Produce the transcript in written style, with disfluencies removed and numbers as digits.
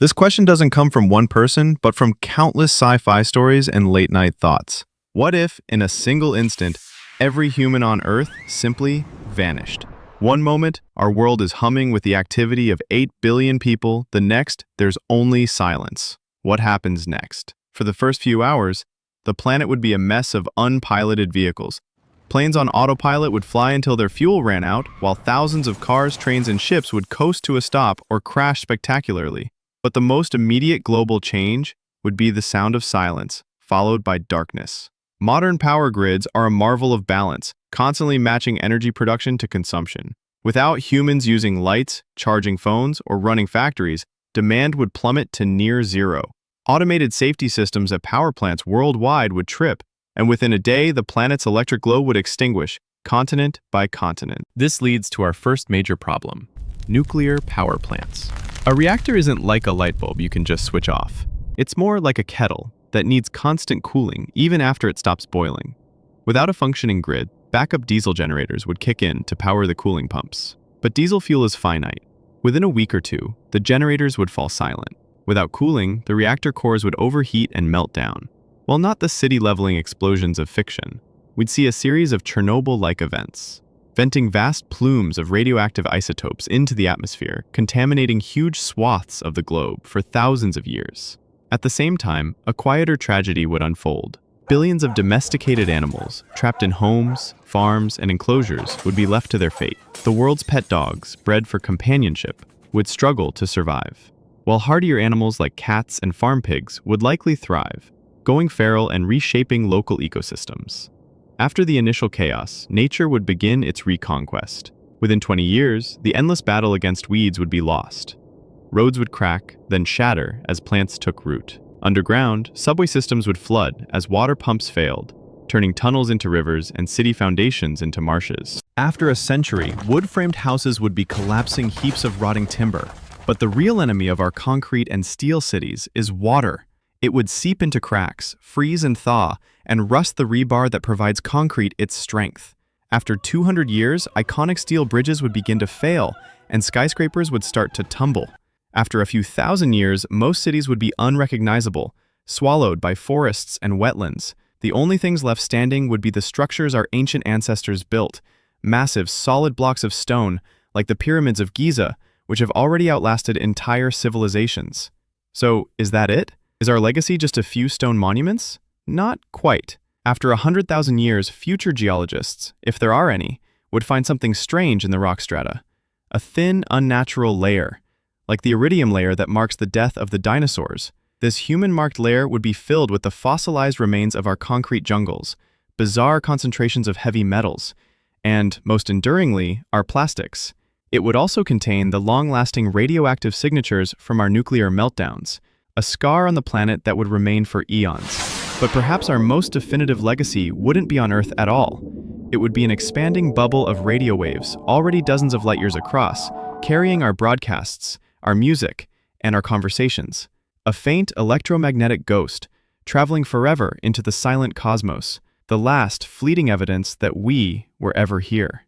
This question doesn't come from one person, but from countless sci-fi stories and late-night thoughts. What if, in a single instant, every human on Earth simply vanished? One moment, our world is humming with the activity of 8 billion people. The next, there's only silence. What happens next? For the first few hours, the planet would be a mess of unpiloted vehicles. Planes on autopilot would fly until their fuel ran out, while thousands of cars, trains, and ships would coast to a stop or crash spectacularly. But the most immediate global change would be the sound of silence, followed by darkness. Modern power grids are a marvel of balance, constantly matching energy production to consumption. Without humans using lights, charging phones, or running factories, demand would plummet to near zero. Automated safety systems at power plants worldwide would trip, and within a day, the planet's electric glow would extinguish, continent by continent. This leads to our first major problem: nuclear power plants. A reactor isn't like a light bulb you can just switch off. It's more like a kettle that needs constant cooling even after it stops boiling. Without a functioning grid, backup diesel generators would kick in to power the cooling pumps. But diesel fuel is finite. Within a week or two, the generators would fall silent. Without cooling, the reactor cores would overheat and melt down. While not the city-leveling explosions of fiction, we'd see a series of Chernobyl-like events, venting vast plumes of radioactive isotopes into the atmosphere, contaminating huge swaths of the globe for thousands of years. At the same time, a quieter tragedy would unfold. Billions of domesticated animals, trapped in homes, farms, and enclosures, would be left to their fate. The world's pet dogs, bred for companionship, would struggle to survive, while hardier animals like cats and farm pigs would likely thrive, going feral and reshaping local ecosystems. After the initial chaos, nature would begin its reconquest. Within 20 years, the endless battle against weeds would be lost. Roads would crack, then shatter as plants took root. Underground, subway systems would flood as water pumps failed, turning tunnels into rivers and city foundations into marshes. After a century, wood-framed houses would be collapsing heaps of rotting timber. But the real enemy of our concrete and steel cities is water. It would seep into cracks, freeze and thaw, and rust the rebar that provides concrete its strength. After 200 years, iconic steel bridges would begin to fail, and skyscrapers would start to tumble. After a few thousand years, most cities would be unrecognizable, swallowed by forests and wetlands. The only things left standing would be the structures our ancient ancestors built, massive, solid blocks of stone, like the pyramids of Giza, which have already outlasted entire civilizations. So, is that it? Is our legacy just a few stone monuments? Not quite. After 100,000 years, future geologists, if there are any, would find something strange in the rock strata. A thin, unnatural layer, like the iridium layer that marks the death of the dinosaurs. This human-marked layer would be filled with the fossilized remains of our concrete jungles, bizarre concentrations of heavy metals, and, most enduringly, our plastics. It would also contain the long-lasting radioactive signatures from our nuclear meltdowns, a scar on the planet that would remain for eons. But perhaps our most definitive legacy wouldn't be on Earth at all. It would be an expanding bubble of radio waves, already dozens of light years across, carrying our broadcasts, our music, and our conversations. A faint electromagnetic ghost, traveling forever into the silent cosmos, the last fleeting evidence that we were ever here.